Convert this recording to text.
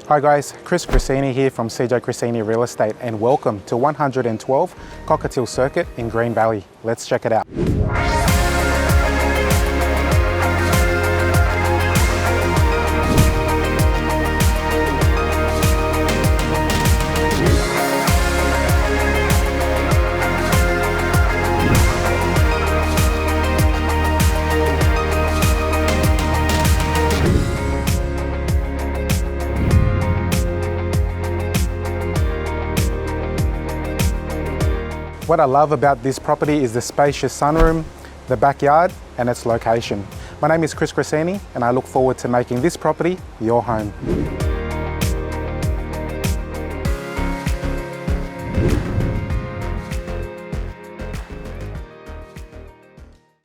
Hi guys, Chris Crescini here from CJCRE Real Estate and welcome to 112 Cockatiel Circuit in Green Valley. Let's check it out. What I love about this property is the spacious sunroom, the backyard and its location. My name is Chris Crescini and I look forward to making this property your home.